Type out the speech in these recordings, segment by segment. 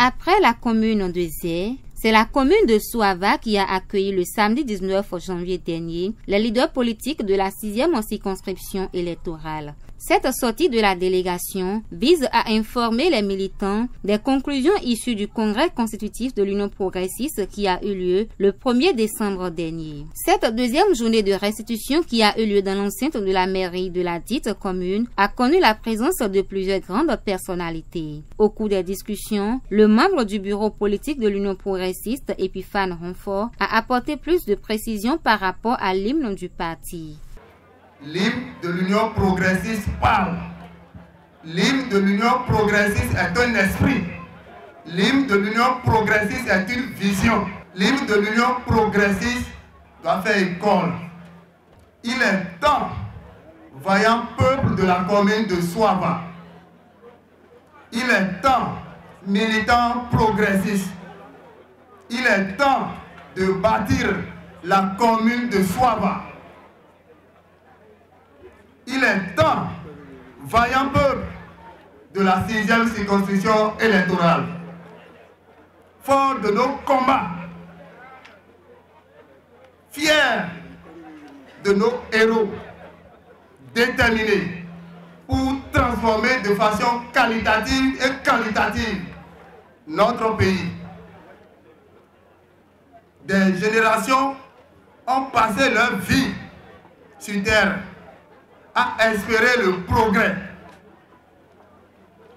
Après la commune de Zé, c'est la commune de Souava qui a accueilli le samedi 19 janvier dernier les leaders politiques de la 6e circonscription électorale. Cette sortie de la délégation vise à informer les militants des conclusions issues du congrès constitutif de l'Union progressiste qui a eu lieu le 1er décembre dernier. Cette deuxième journée de restitution qui a eu lieu dans l'enceinte de la mairie de la dite commune a connu la présence de plusieurs grandes personnalités. Au cours des discussions, le membre du bureau politique de l'Union progressiste, Epiphane Ronfort, a apporté plus de précisions par rapport à l'hymne du parti. L'hymne de l'Union progressiste parle. L'hymne de l'Union progressiste est un esprit. L'hymne de l'Union progressiste est une vision. L'hymne de l'Union progressiste doit faire école. Il est temps, vaillant peuple de la commune de Souava. Il est temps, militants progressistes. Il est temps de bâtir la commune de Souava. Il est temps, vaillant peuple de la 6e circonscription électorale, fort de nos combats, fiers de nos héros, déterminés pour transformer de façon qualitative et quantitative notre pays. Des générations ont passé leur vie sur terre à espérer le progrès.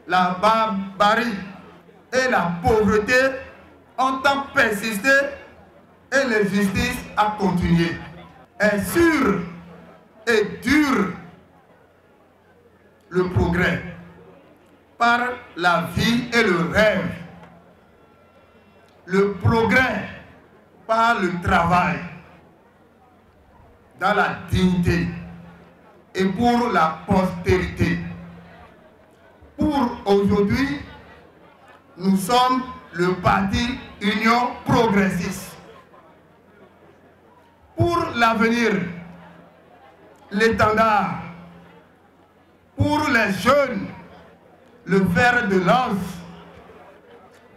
La barbarie et la pauvreté ont tant persisté et l'injustice a continué. Est sûr et dur le progrès par la vie et le rêve. Le progrès par le travail dans la dignité et pour la postérité. Pour aujourd'hui, nous sommes le parti Union progressiste. Pour l'avenir, l'étendard. Pour les jeunes, le fer de lance.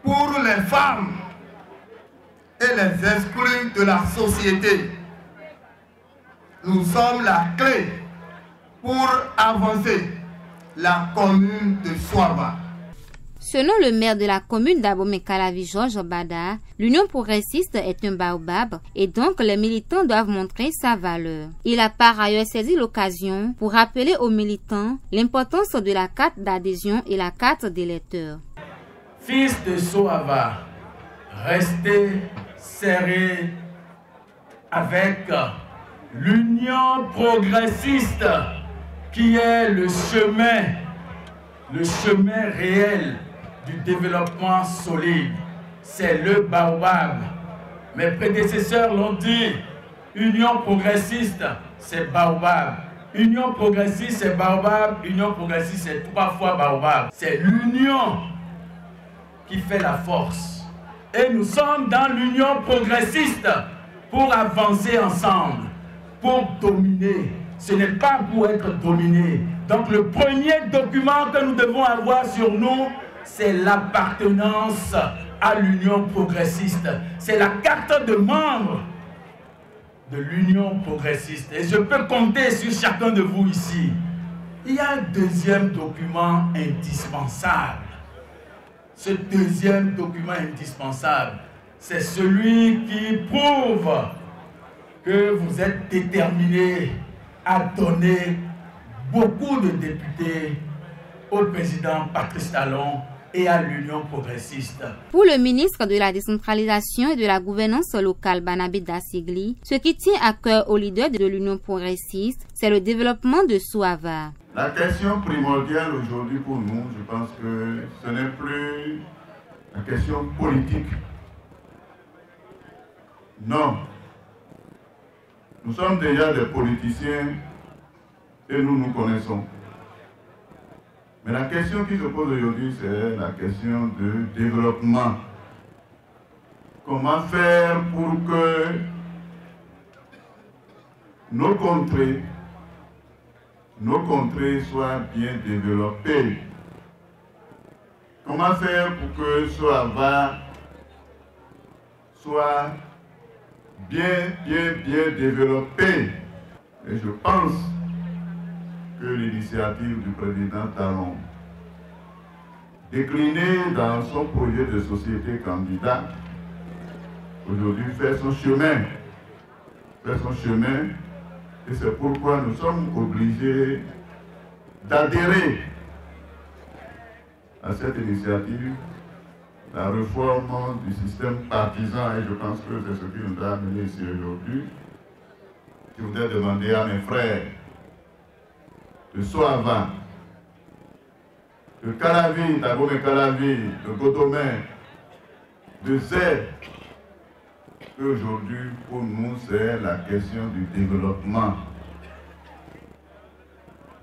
Pour les femmes et les exclus de la société. Nous sommes la clé pour avancer la commune de Souava. Selon le maire de la commune d'Abomey-Calavi, Georges Bada, l'Union progressiste est un baobab et donc les militants doivent montrer sa valeur. Il a par ailleurs saisi l'occasion pour rappeler aux militants l'importance de la carte d'adhésion et la carte d'électeur. Fils de Souava, restez serrés avec l'Union progressiste qui est le chemin réel du développement solide. C'est le baobab. Mes prédécesseurs l'ont dit, Union progressiste, c'est baobab. Union progressiste, c'est baobab. Union progressiste, c'est 3 fois baobab. C'est l'union qui fait la force. Et nous sommes dans l'union progressiste pour avancer ensemble, pour dominer. Ce n'est pas pour être dominé. Donc le premier document que nous devons avoir sur nous, c'est l'appartenance à l'Union progressiste. C'est la carte de membre de l'Union progressiste. Et je peux compter sur chacun de vous ici. Il y a un deuxième document indispensable. Ce deuxième document indispensable, c'est celui qui prouve que vous êtes déterminés à donner beaucoup de députés au président Patrice Talon et à l'Union progressiste. Pour le ministre de la décentralisation et de la gouvernance locale, Barnabé Dassigli, ce qui tient à cœur aux leaders de l'Union progressiste, c'est le développement de Souava. La question primordiale aujourd'hui pour nous, je pense que ce n'est plus la question politique. Non. Nous sommes déjà des politiciens et nous nous connaissons. Mais la question qui se pose aujourd'hui, c'est la question de développement. Comment faire pour que nos contrées soient bien développées? Comment faire pour que Soava soit bien développé? Et je pense que l'initiative du président Talon, déclinée dans son projet de société candidat, aujourd'hui fait son chemin. Et c'est pourquoi nous sommes obligés d'adhérer à cette initiative, la réforme du système partisan, et je pense que c'est ce qui nous a amenés ici aujourd'hui. Je voudrais demander à mes frères de Soava, de Calavi, d'Agome Calavi, de Godomé, de Zé, qu'aujourd'hui, pour nous, c'est la question du développement.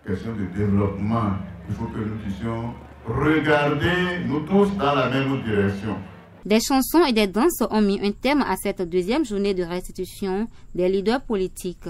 Question de développement. Il faut que nous puissions regarder, nous tous, dans la même direction. Des chansons et des danses ont mis un terme à cette deuxième journée de restitution des leaders politiques.